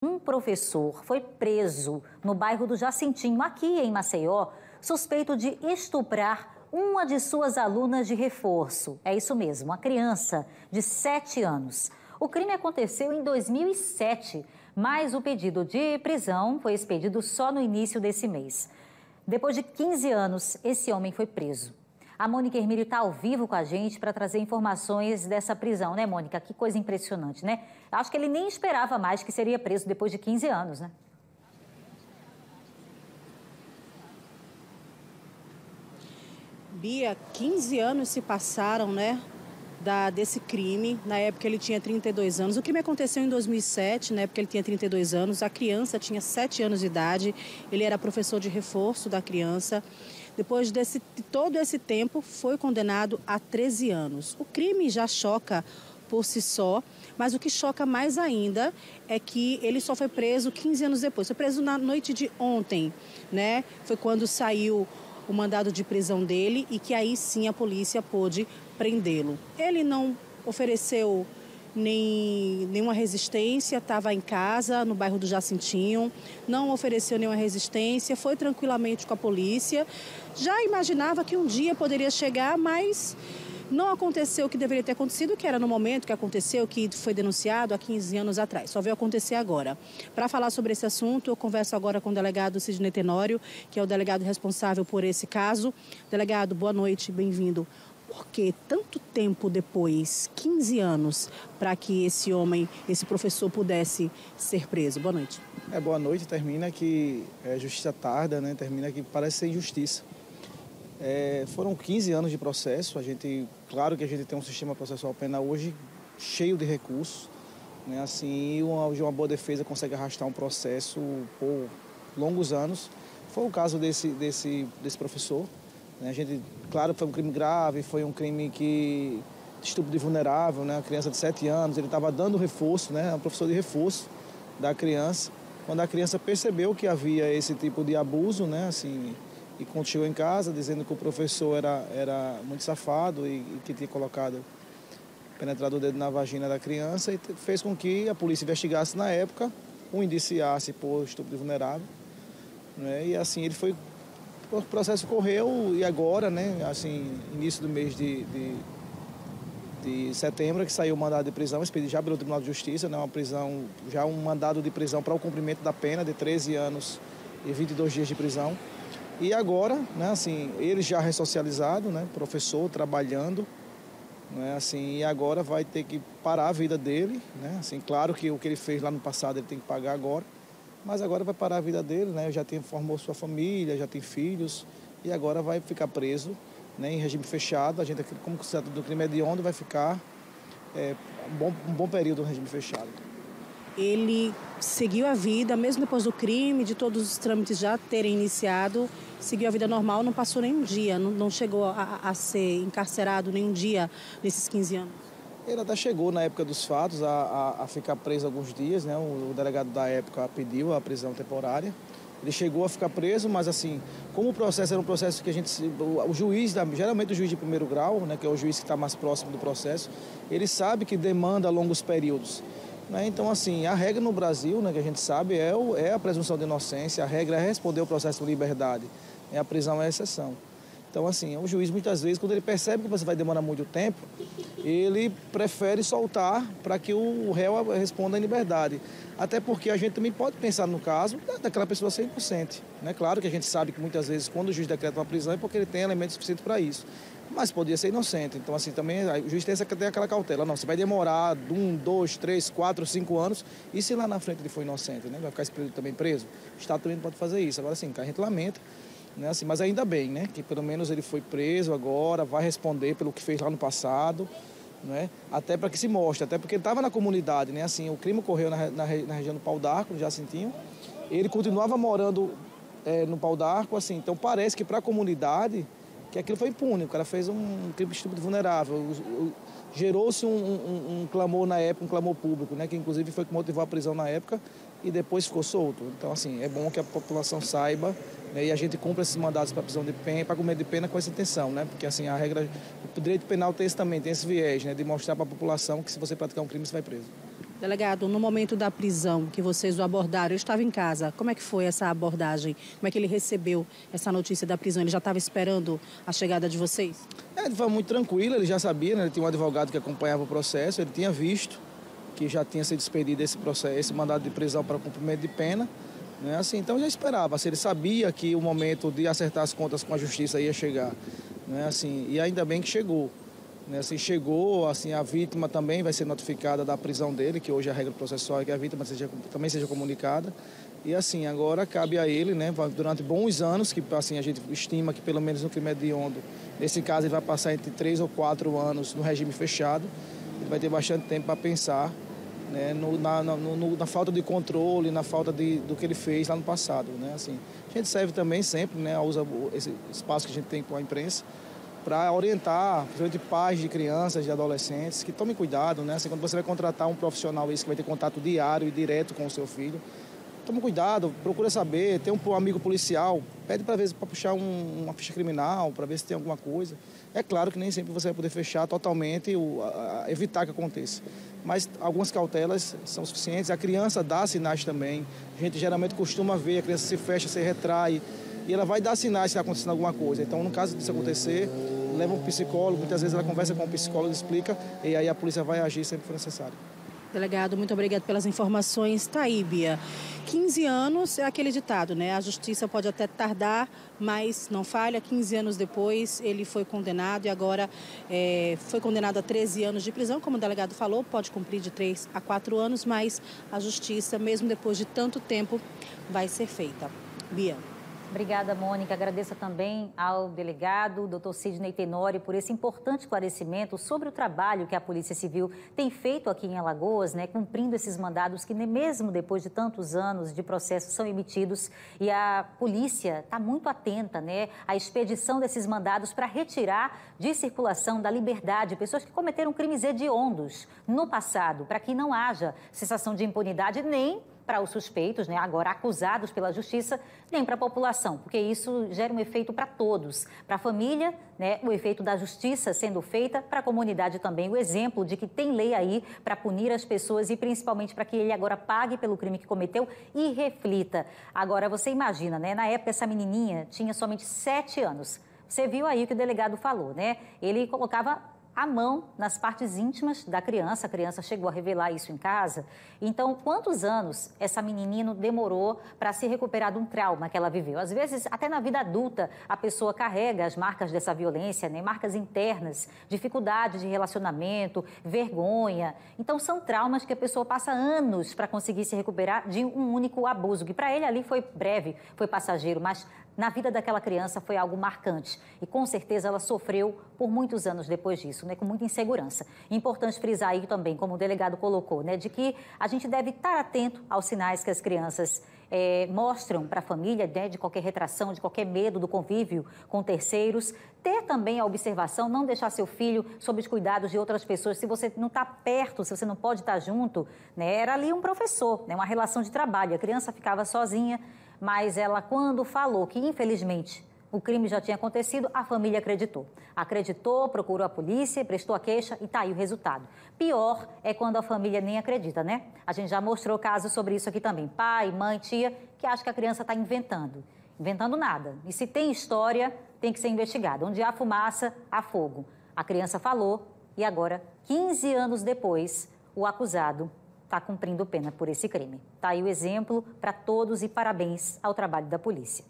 Um professor foi preso no bairro do Jacintinho, aqui em Maceió, suspeito de estuprar uma de suas alunas de reforço. É isso mesmo, uma criança de 7 anos. O crime aconteceu em 2007, mas o pedido de prisão foi expedido só no início desse mês. Depois de 15 anos, esse homem foi preso. A Mônica Hermílio está ao vivo com a gente para trazer informações dessa prisão, né, Mônica? Que coisa impressionante, né? Acho que ele nem esperava mais que seria preso depois de 15 anos, né? Bia, 15 anos se passaram, né, desse crime. Na época ele tinha 32 anos. O crime aconteceu em 2007, na época ele tinha 32 anos. A criança tinha 7 anos de idade. Ele era professor de reforço da criança. Depois de todo esse tempo, foi condenado a 13 anos. O crime já choca por si só, mas o que choca mais ainda é que ele só foi preso 15 anos depois. Foi preso na noite de ontem, né? Foi quando saiu o mandado de prisão dele e que aí sim a polícia pôde prendê-lo. Ele não ofereceu nenhuma resistência, estava em casa, no bairro do Jacintinho, não ofereceu nenhuma resistência, foi tranquilamente com a polícia. Já imaginava que um dia poderia chegar, mas não aconteceu o que deveria ter acontecido, que era no momento que aconteceu, que foi denunciado há 15 anos atrás. Só veio acontecer agora. Para falar sobre esse assunto, eu converso agora com o delegado Sidney Tenório, que é o delegado responsável por esse caso. Delegado, boa noite, bem-vindo. Por que tanto tempo depois, 15 anos, para que esse homem, esse professor pudesse ser preso? Boa noite. Boa noite. Termina que justiça tarda, né? Termina que parece ser injustiça. Foram 15 anos de processo. Claro que a gente tem um sistema processual penal hoje cheio de recursos, né? Assim, uma boa defesa consegue arrastar um processo por longos anos. Foi o caso desse professor. Claro, foi um crime grave, foi um crime que estupro de vulnerável, né? Uma criança de 7 anos, ele estava dando reforço, né? Um professor de reforço da criança. Quando a criança percebeu que havia esse tipo de abuso, né? Assim, e quando chegou em casa, dizendo que o professor era muito safado e que tinha penetrado o dedo na vagina da criança, e fez com que a polícia investigasse na época, o indiciasse por estupro de vulnerável, né? E assim o processo correu e agora, né, assim, início do mês de setembro, que saiu o mandado de prisão, expedido já pelo Tribunal de Justiça, né, um mandado de prisão para o cumprimento da pena de 13 anos e 22 dias de prisão. E agora, né, assim, ele já ressocializado, né, professor, trabalhando, né, assim, e agora vai ter que parar a vida dele, né, assim, claro que o que ele fez lá no passado ele tem que pagar agora, mas agora vai parar a vida dele, né, formou sua família, já tem filhos, e agora vai ficar preso, né, em regime fechado. A gente, como se trata do crime hediondo, vai ficar um bom período no regime fechado. Ele seguiu a vida, mesmo depois do crime, de todos os trâmites já terem iniciado, seguiu a vida normal, não passou nenhum dia, não chegou a ser encarcerado nenhum dia nesses 15 anos. Ele até chegou, na época dos fatos, a ficar preso alguns dias, né? O delegado da época pediu a prisão temporária. Ele chegou a ficar preso, mas assim, como o processo era um processo que o juiz, geralmente o juiz de primeiro grau, né, que é o juiz que está mais próximo do processo, ele sabe que demanda longos períodos, né? Então, assim, a regra no Brasil, né, que a gente sabe, é a presunção de inocência, a regra é responder o processo por liberdade, a prisão é a exceção. Então, assim, o juiz, muitas vezes, quando ele percebe que você vai demorar muito tempo, ele prefere soltar para que o réu responda em liberdade. Até porque a gente também pode pensar no caso daquela pessoa ser inocente, né? Claro que a gente sabe que muitas vezes, quando o juiz decreta uma prisão, é porque ele tem elementos suficientes para isso. Mas podia ser inocente. Então, assim, também o juiz tem aquela cautela. Não, você vai demorar 1, 2, 3, 4, 5 anos. E se lá na frente ele for inocente, né? Vai ficar esse período também preso? O Estado também não pode fazer isso. Agora, sim, a gente lamenta. Né, assim, mas ainda bem, né, que pelo menos ele foi preso agora, vai responder pelo que fez lá no passado, né, até para que se mostre, até porque ele estava na comunidade, né, assim, o crime ocorreu na região do Pau d'Arco, no Jacintinho, ele continuava morando no Pau d'Arco, assim, então parece que para a comunidade que aquilo foi impune, o cara fez um crime de estupro vulnerável, gerou-se um clamor na época, um clamor público, né, que inclusive foi que motivou a prisão na época e depois ficou solto. Então, assim, é bom que a população saiba, né, e a gente cumpra esses mandados para prisão de pena, para cumprimento de pena com essa intenção, né, porque assim, a regra, o direito penal tem esse viés, né, de mostrar para a população que se você praticar um crime, você vai preso. Delegado, no momento da prisão que vocês o abordaram, ele estava em casa. Como é que foi essa abordagem? Como é que ele recebeu essa notícia da prisão? Ele já estava esperando a chegada de vocês? Ele foi muito tranquilo, ele já sabia, né? Ele tinha um advogado que acompanhava o processo, ele tinha visto que já tinha sido expedido esse processo, esse mandado de prisão para cumprimento de pena. Né? Assim, então já esperava, assim, ele sabia que o momento de acertar as contas com a justiça ia chegar. Né? Assim, e ainda bem que chegou. Né? Assim, chegou, assim, a vítima também vai ser notificada da prisão dele, que hoje a regra processual é que a vítima também seja comunicada. E assim, agora cabe a ele, né, durante bons anos, que assim, a gente estima que pelo menos no crime hediondo, nesse caso ele vai passar entre 3 ou 4 anos no regime fechado, ele vai ter bastante tempo para pensar, né, na falta de controle, na falta do que ele fez lá no passado. Né? Assim, a gente serve também sempre, né, usa esse espaço que a gente tem com a imprensa, para orientar, principalmente pais de crianças, de adolescentes, que tomem cuidado, né? Assim, quando você vai contratar um profissional que vai ter contato diário e direto com o seu filho, tome cuidado, procura saber, tem um amigo policial, pede para puxar uma ficha criminal, para ver se tem alguma coisa. É claro que nem sempre você vai poder fechar totalmente, evitar que aconteça. Mas algumas cautelas são suficientes, a criança dá sinais também. A gente geralmente costuma ver, a criança se fecha, se retrai, e ela vai dar sinais se está acontecendo alguma coisa. Então, no caso disso acontecer, leva um psicólogo, muitas vezes ela conversa com o psicólogo, explica, e aí a polícia vai agir sempre que for necessário. Delegado, muito obrigado pelas informações. Tá aí, Bia. 15 anos é aquele ditado, né? A justiça pode até tardar, mas não falha. 15 anos depois, ele foi condenado e agora foi condenado a 13 anos de prisão. Como o delegado falou, pode cumprir de 3 a 4 anos, mas a justiça, mesmo depois de tanto tempo, vai ser feita. Bia. Obrigada, Mônica. Agradeço também ao delegado, Dr. Sidney Tenório, por esse importante esclarecimento sobre o trabalho que a Polícia Civil tem feito aqui em Alagoas, né, cumprindo esses mandados que, mesmo depois de tantos anos de processo, são emitidos. E a polícia está muito atenta, né, à expedição desses mandados para retirar de circulação da liberdade pessoas que cometeram crimes hediondos no passado, para que não haja sensação de impunidade nem para os suspeitos, né, agora acusados pela justiça, nem para a população, porque isso gera um efeito para todos, para a família, né, o efeito da justiça sendo feita, para a comunidade também, o exemplo de que tem lei aí para punir as pessoas e principalmente para que ele agora pague pelo crime que cometeu e reflita. Agora, você imagina, né, na época essa menininha tinha somente 7 anos. Você viu aí o que o delegado falou, né? Ele colocava a mão nas partes íntimas da criança. A criança chegou a revelar isso em casa. Então, quantos anos essa menininha demorou para se recuperar de um trauma que ela viveu? Às vezes, até na vida adulta, a pessoa carrega as marcas dessa violência, né? Marcas internas, dificuldade de relacionamento, vergonha. Então, são traumas que a pessoa passa anos para conseguir se recuperar de um único abuso, que para ele ali foi breve, foi passageiro, mas na vida daquela criança foi algo marcante e com certeza ela sofreu por muitos anos depois disso, né, com muita insegurança. Importante frisar aí também, como o delegado colocou, né, de que a gente deve estar atento aos sinais que as crianças mostram para a família, né, de qualquer retração, de qualquer medo do convívio com terceiros. Ter também a observação, não deixar seu filho sob os cuidados de outras pessoas. Se você não está perto, se você não pode estar junto, né, era ali um professor, né, uma relação de trabalho. A criança ficava sozinha, mas ela, quando falou que, infelizmente, o crime já tinha acontecido, a família acreditou. Acreditou, procurou a polícia, prestou a queixa e está aí o resultado. Pior é quando a família nem acredita, né? A gente já mostrou casos sobre isso aqui também. Pai, mãe, tia, que acha que a criança está inventando. Inventando nada. E se tem história, tem que ser investigada. Onde há fumaça, há fogo. A criança falou e agora, 15 anos depois, o acusado está cumprindo pena por esse crime. Está aí o exemplo para todos e parabéns ao trabalho da polícia.